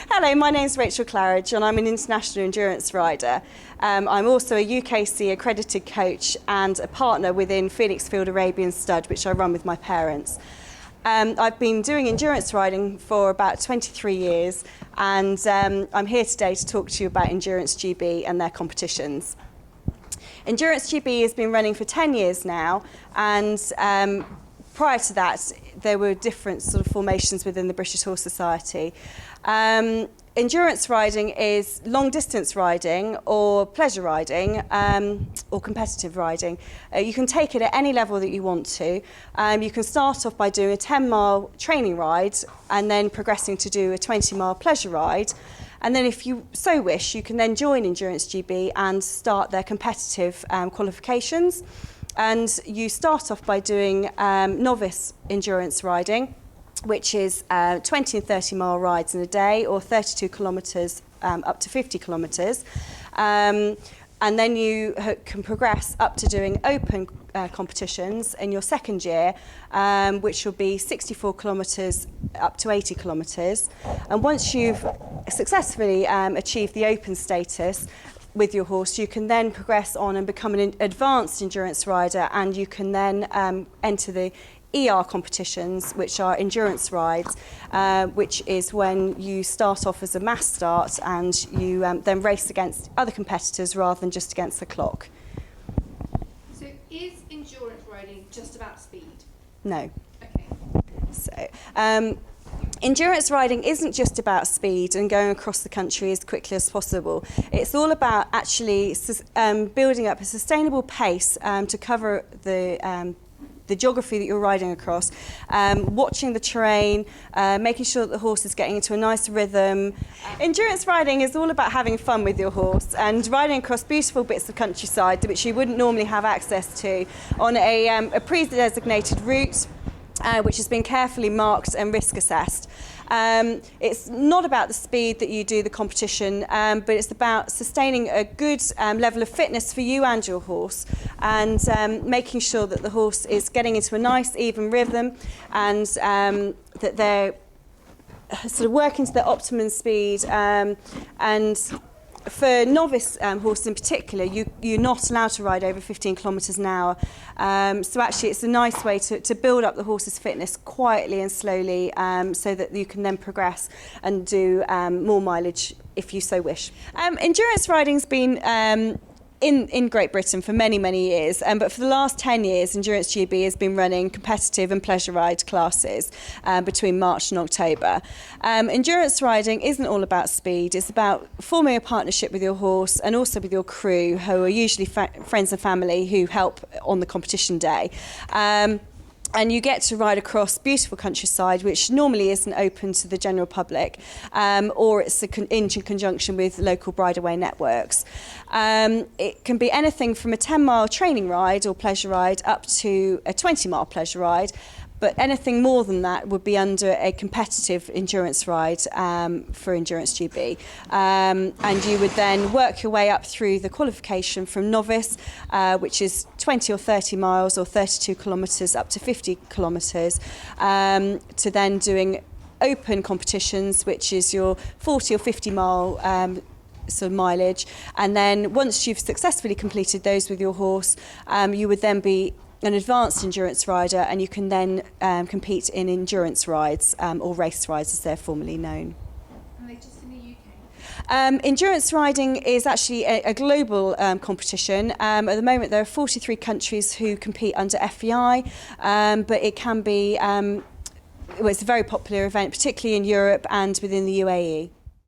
Hello, my name's Rachel Claridge and I'm an international endurance rider. I'm also a UKC accredited coach and a partner within Phoenix Field Arabian Stud, which I run with my parents. I've been doing endurance riding for about 23 years and I'm here today to talk to you about Endurance GB and their competitions. Endurance GB has been running for 10 years now, and prior to that there were different sort of formations within the British Horse Society. Endurance riding is long distance riding or pleasure riding or competitive riding. You can take it at any level that you want to. You can start off by doing a 10-mile training ride and then progressing to do a 20-mile pleasure ride. And then if you so wish, you can then join Endurance GB and start their competitive qualifications. And you start off by doing novice endurance riding, which is 20 and 30 mile rides in a day, or 32 kilometres up to 50 kilometres. And then you can progress up to doing open competitions in your second year, which will be 64 kilometres up to 80 kilometres. And once you've successfully achieved the open status with your horse, you can then progress on and become an advanced endurance rider, and you can then enter the ER competitions, which are endurance rides, which is when you start off as a mass start and you then race against other competitors rather than just against the clock. So is endurance riding just about speed? No. Okay. So, endurance riding isn't just about speed and going across the country as quickly as possible. It's all about actually building up a sustainable pace to cover the geography that you're riding across, watching the terrain, making sure that the horse is getting into a nice rhythm. Endurance riding is all about having fun with your horse and riding across beautiful bits of countryside which you wouldn't normally have access to on a pre-designated route, which has been carefully marked and risk assessed. It's not about the speed that you do the competition, but it's about sustaining a good level of fitness for you and your horse, and making sure that the horse is getting into a nice even rhythm, and that they're sort of working to their optimum speed. And for novice horses in particular, you're not allowed to ride over 15 kilometres an hour. So actually it's a nice way to build up the horse's fitness quietly and slowly, so that you can then progress and do more mileage if you so wish. Endurance riding's been in Great Britain for many, many years, but for the last 10 years, Endurance GB has been running competitive and pleasure ride classes between March and October. Endurance riding isn't all about speed, it's about forming a partnership with your horse and also with your crew, who are usually friends and family who help on the competition day. And you get to ride across beautiful countryside, which normally isn't open to the general public, or it's in conjunction with local bridleway networks. It can be anything from a 10-mile training ride or pleasure ride up to a 20-mile pleasure ride, but anything more than that would be under a competitive endurance ride for Endurance GB. And you would then work your way up through the qualification from novice, which is 20 or 30 miles or 32 kilometres up to 50 kilometres, to then doing open competitions, which is your 40 or 50 mile sort of mileage. And then once you've successfully completed those with your horse, you would then be an advanced endurance rider, and you can then compete in endurance rides or race rides as they're formally known. Are they just in the UK? Endurance riding is actually a global competition. At the moment there are 43 countries who compete under FEI, but it can be, well, it's a very popular event, particularly in Europe and within the UAE.